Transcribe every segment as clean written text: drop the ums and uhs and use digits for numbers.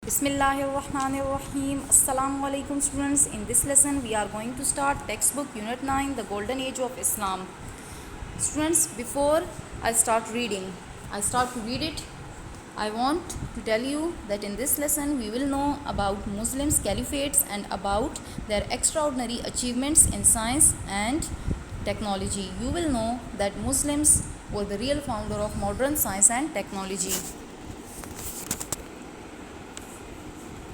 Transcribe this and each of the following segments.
Bismillahir Rahmanir Rahim. Assalamu alaikum students. In this lesson we are going to start textbook unit 9, the golden age of Islam. Students, before I start to read it, I want to tell you that in this lesson we will know about Muslims caliphates and about their extraordinary achievements in science and technology. You will know that Muslims were the real founder of modern science and technology.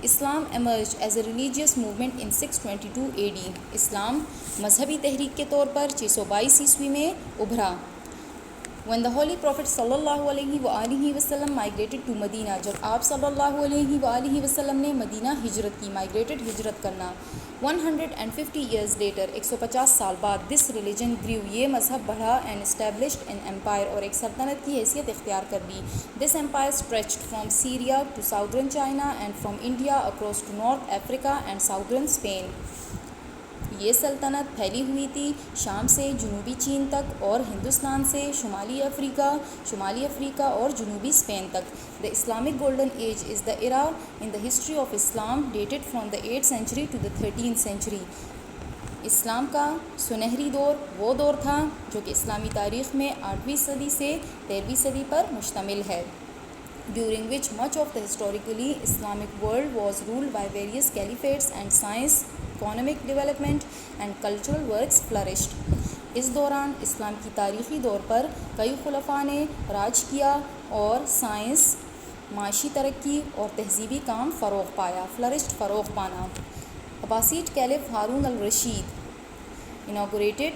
Islam emerged as a religious movement in 622 AD. اسلام مذہبی تحریک کے طور پر 622 عیسوی میں ابھرا. When the Holy Prophet صلی اللہ علیہ وآلہ وسلم migrated to Medina, جب آپ صلی اللہ علیہ وآلہ وسلم نے مدینہ ہجرت کی, ہجرت کرنا. 150 years later, 150 سال بعد, this religion grew, یہ مذہب بڑھا, and established an empire, اور ایک سلطنت کی حیثیت اختیار کر لی. This empire stretched from Syria to southern China and from India across to North Africa and southern Spain. یہ سلطنت پھیلی ہوئی تھی شام سے جنوبی چین تک اور ہندوستان سے شمالی افریقہ اور جنوبی اسپین تک. The Islamic Golden Age is the era in the history of Islam dated from the 8th century to the 13th century. اسلام کا سنہری دور وہ دور تھا جو کہ اسلامی تاریخ میں 8ویں صدی سے 13ویں صدی پر مشتمل ہے, during which much of the historically Islamic world was ruled by various caliphates and science, economic development and cultural works flourished. اس دوران اسلام کی تاریخی دور پر کئی خلفاء نے راج کیا اور سائنس, معاشی ترقی اور تہذیبی کام فروغ پایا. فروغ پانا. Abbasid caliph Harun al-Rashid inaugurated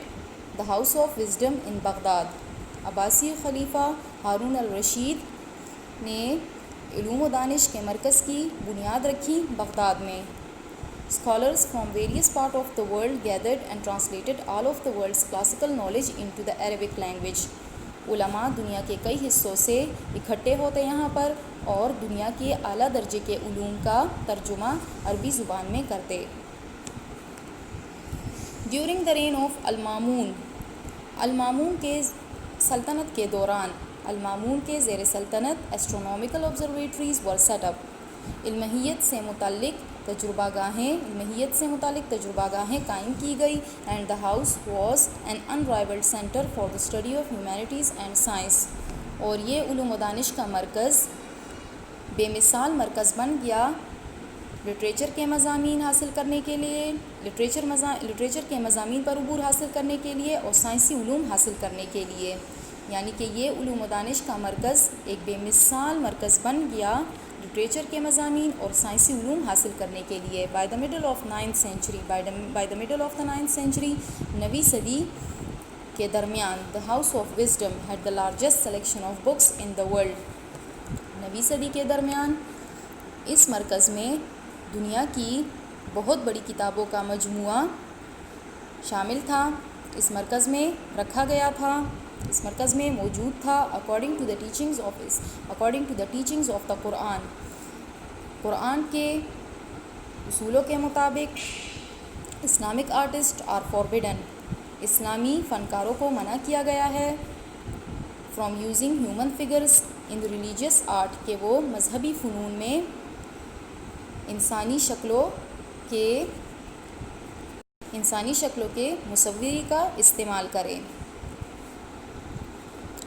the House of Wisdom in Baghdad. عباسی خلیفہ ہارون الرشید نے علوم و دانش کے مرکز کی بنیاد رکھی بغداد میں. Scholars from various parts of the world gathered and translated all of the world's classical knowledge into the Arabic language. علماء دنیا کے کئی حصوں سے اکٹھے ہوتے یہاں پر اور دنیا کے اعلیٰ درجے کے علوم کا ترجمہ عربی زبان میں کرتے. During the reign of المامون کے سلطنت کے دوران, المامون کے زیر سلطنت astronomical observatories were set up. علمیت سے متعلق تجربہ گاہیں قائم کی گئی, and the house was an unrivaled center for the study of humanities and science. اور یہ علوم و دانش کا مرکز بے مثال مرکز بن گیا لٹریچر کے مضامین حاصل کرنے کے لیے, لٹریچر کے مضامین پر عبور حاصل کرنے کے لیے اور سائنسی علوم حاصل کرنے کے لیے. یعنی کہ یہ علوم و دانش کا مرکز ایک بے مثال مرکز بن گیا لٹریچر کے مضامین اور سائنسی علوم حاصل کرنے کے لیے. By the middle of the 9th century, 9ویں صدی کے درمیان, the House of Wisdom had the largest selection of books in the world. 9ویں صدی کے درمیان اس مرکز میں دنیا کی بہت بڑی کتابوں کا مجموعہ شامل تھا. اس مرکز میں رکھا گیا تھا, اس مرکز میں موجود تھا. according to the teachings of the قرآن کے اصولوں کے مطابق, Islamic artists are forbidden. اسلامی فنکاروں کو منع کیا گیا ہے from using human figures in the religious art, کہ وہ مذہبی فنون میں انسانی شکلوں کے مصوری کا استعمال کریں.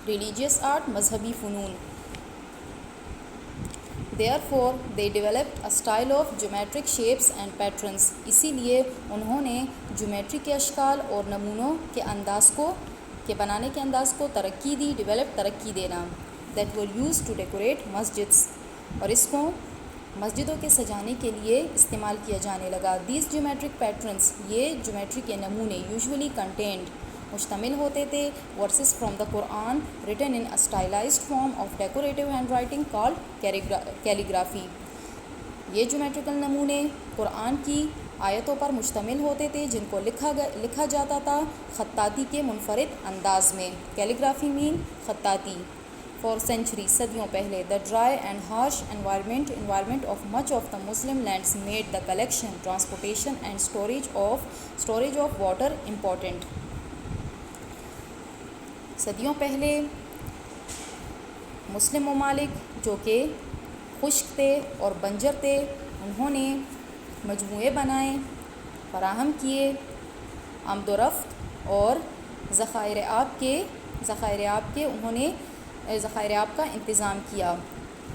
ریلیجیس آرٹ, مذہبی فنون. Therefore, they developed a style of geometric shapes and patterns. اسی لیے انہوں نے جیومیٹری کے اشکال اور نمونوں کے بنانے کے انداز کو ترقی دی, ترقی دینا. That were used to decorate masjids. اور اس کو مسجدوں کے سجانے کے لیے استعمال کیا جانے لگا. These geometric patterns, یہ جیومیٹری کے نمونے, usually contained, مشتمل ہوتے تھے, verses from the Quran written in a stylized form of decorative handwriting called calligraphy. یہ جیومیٹریکل نمونے قرآن کی آیتوں پر مشتمل ہوتے تھے جن کو لکھا جاتا تھا خطاطی کے منفرد انداز میں. calligraphy mean خطاطی. For centuries, صدیوں پہلے, the dry and harsh environment of much of the Muslim lands made the collection, transportation and storage of water important. صدیوں پہلے مسلم ممالک جو کہ خشک تھے اور بنجر تھے، انہوں نے مجموعے بنائے، فراہم کیے، آمد و رفت اور ذخائر آب کا انتظام کیا،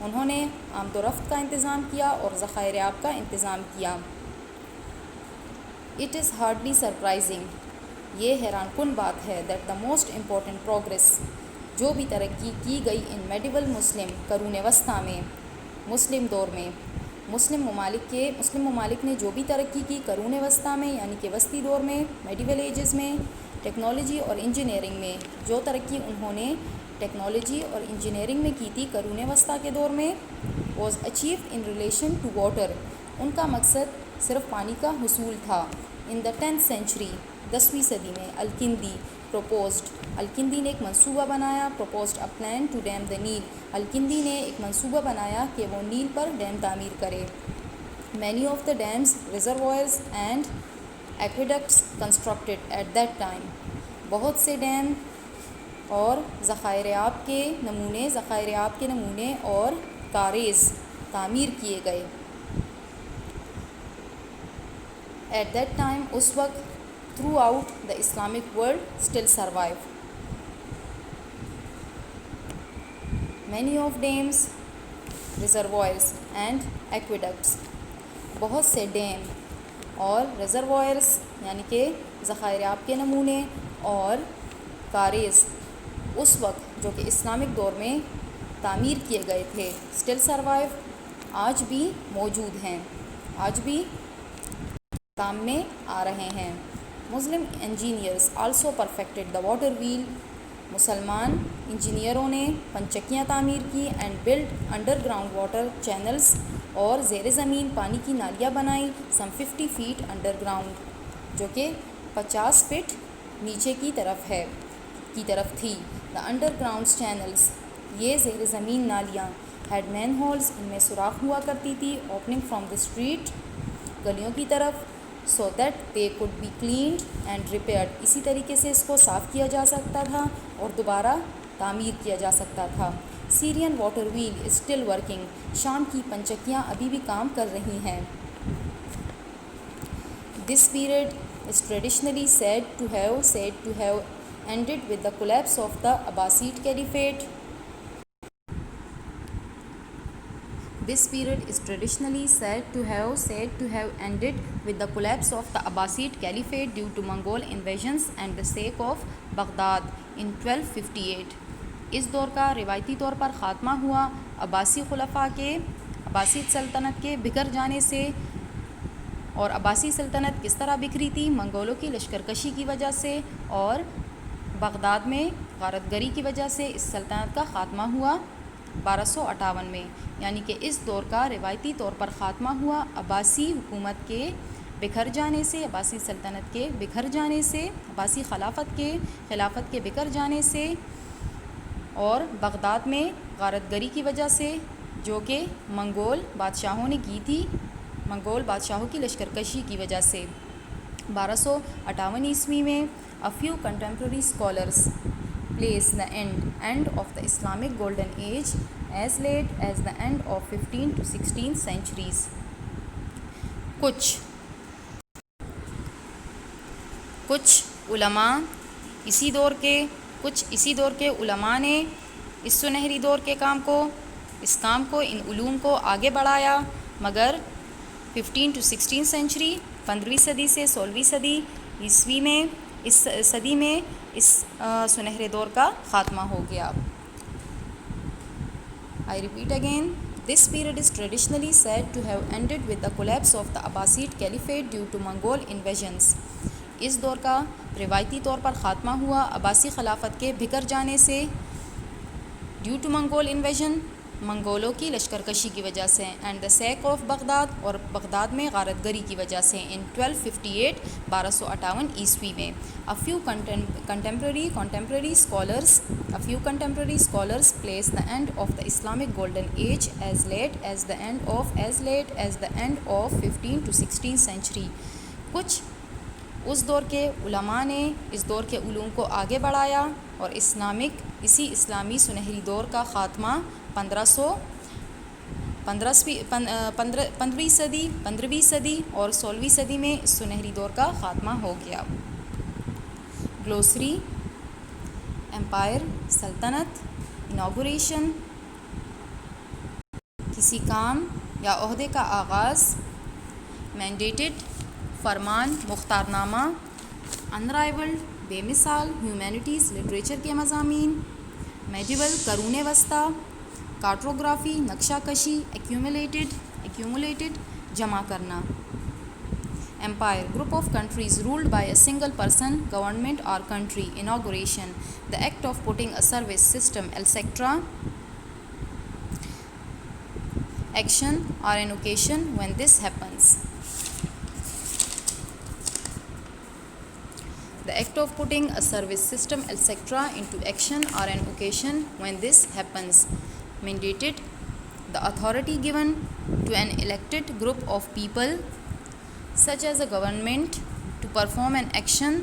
انہوں نے آمد و رفت کا انتظام کیا اور ذخائر آب کا انتظام کیا۔ اٹ از ہارڈلی سرپرائزنگ، یہ حیران کن بات ہے، that the most important progress, جو بھی ترقی کی گئی ان میڈیول مسلم قرون وسطیٰ میں، مسلم دور میں، مسلم ممالک نے جو بھی ترقی کی قرون وسطیٰ میں یعنی کہ وسطی دور میں، میڈیول ایجز میں، ٹیکنالوجی اور انجینئرنگ میں جو ترقی انہوں نے ٹیکنالوجی اور انجینئرنگ میں کی تھی قرون وسطیٰ کے دور میں، was achieved in relation to water, ان کا مقصد صرف پانی کا حصول تھا۔ ان دا 10th century، 10ویں صدی میں، الکندی نے ایک منصوبہ بنایا، proposed a plan to dam the Nile، Al-Kindi نے ایک منصوبہ بنایا کہ وہ نیل پر ڈیم تعمیر کرے۔ many of the dams، reservoirs and aqueducts constructed at that time، بہت سے ڈیم اور ذخائر آب کے نمونے اور کاریز تعمیر کیے گئے۔ at that time، اس وقت throughout the Islamic world still survive many of dams، reservoirs and aqueducts، بہت سے ڈیم اور ریزروائرس یعنی کہ ذخائر آب کے نمونے اور کاریز اس وقت جو کہ اسلامک دور میں تعمیر کیے گئے تھے، اسٹل سروائیو، آج بھی موجود ہیں، آج بھی کام میں آ رہے ہیں۔ Muslim engineers also perfected the water wheel, مسلمان انجینئروں نے پنچکیاں تعمیر کی، and build underground water channels, اور زیر زمین پانی کی نالیاں بنائیں، سم 50 feet انڈر گراؤنڈ، جو کہ 50 فٹ نیچے کی طرف تھی۔ دا انڈر گراؤنڈ چینلز، یہ زیر زمین نالیاں، ہیڈ مین ہولز، ان میں سوراخ ہوا کرتی تھی، اوپننگ فرام دا اسٹریٹ، گلیوں کی طرف، so that they could be cleaned and repaired, اسی طریقے سے اس کو صاف کیا جا سکتا تھا اور دوبارہ تعمیر کیا جا سکتا تھا۔ Syrian water wheel is still working, شام کی پنچکیاں ابھی بھی کام کر رہی ہیں۔ This period is traditionally said to have ended with the collapse of the Abbasid Caliphate. This period is traditionally said to have ended with the collapse of the Abbasid Caliphate due to Mongol invasions and the sack of Baghdad in 1258. اس دور کا روایتی طور پر خاتمہ ہوا عباسی خلفاء کے عباسید سلطنت کے بکھر جانے سے، اور عباسی سلطنت کس طرح بکھری تھی؟ منگولوں کی لشکر کشی کی وجہ سے اور بغداد میں غارت گری کی وجہ سے اس سلطنت کا خاتمہ ہوا 1258 میں، یعنی کہ اس دور کا روایتی طور پر خاتمہ ہوا عباسی حکومت کے بکھر جانے سے، عباسی سلطنت کے بکھر جانے سے، عباسی خلافت کے بکھر جانے سے، اور بغداد میں غارت گری کی وجہ سے جو کہ منگول بادشاہوں نے کی تھی، منگول بادشاہوں کی لشکر کشی کی وجہ سے۔ 1258 عیسوی میں a few contemporary scholars place the end of the Islamic golden age as late as the end of 15th to 16th centuries. کچھ علماء اسی دور کے علماء نے اس سنہری دور کے کام کو ان علوم کو آگے بڑھایا، مگر 15 to 16 سینچری 15ویں صدی سے 16ویں صدی عیسوی میں اس صدی میں اس سنہرے دور کا خاتمہ ہو گیا۔ I repeat again, this period is traditionally said to have ended with the collapse of the Abbasid Caliphate due to Mongol invasions. اس دور کا روایتی طور پر خاتمہ ہوا عباسی خلافت کے بکھر جانے سے، ڈیو ٹو منگول انویژن، منگولوں کی لشکر کشی کی وجہ سے، and the sake of Baghdad, اور بغداد میں غارت گری کی وجہ سے، ان 1258 عیسوی میں۔ A few contemporary scholars place the end of the Islamic golden age as late as the end of 15 to 16 century. کچھ اس دور کے علماء نے اس دور کے علوم کو آگے بڑھایا اور اسی اسلامی سنہری دور کا خاتمہ 15ویں صدی اور 16ویں صدی میں اس سنہری دور کا خاتمہ ہو گیا. گلوسری. امپائر سلطنت. اناگوریشن کسی کام یا عہدے کا آغاز. مینڈیٹڈ فرمان مختار نامہ. انرائیولڈ بے مثال ہیومینٹیز لٹریچر کے مضامین. میڈیول قرون وسطیٰ. کارٹوگرافی نقشہ کشی. ایکیومولیٹڈ جمع کرنا. Empire, group of countries ruled by a single person, government or country. Inauguration, the act of putting a service system, etc. Action or an occasion when this happens. The act of putting a service system, etc. into action or an occasion when this happens. Mandated, the authority given to an elected group of people such as a government to perform an action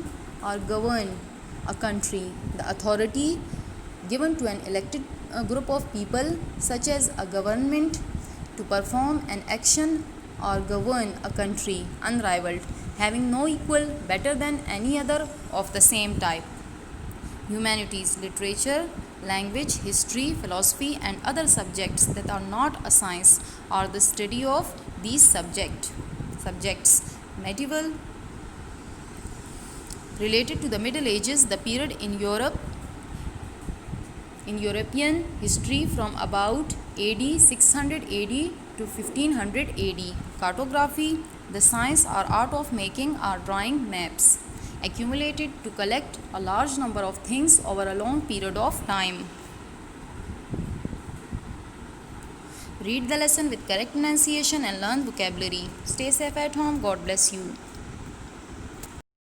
or govern a country. The authority given to an elected group of people such as a government to perform an action or govern a country. Unrivaled, having no equal, better than any other of the same type. Humanities, literature, language, history, philosophy and other subjects that are not a science or the study of these subjects. Medieval, related to the Middle Ages, the period in Europe, in European history from about AD 600 AD to 1500 AD. Cartography, the science or art of making or drawing maps. Accumulated, to collect a large number of things over a long period of time. Read the lesson with correct pronunciation and learn vocabulary. Stay safe at home. God bless you.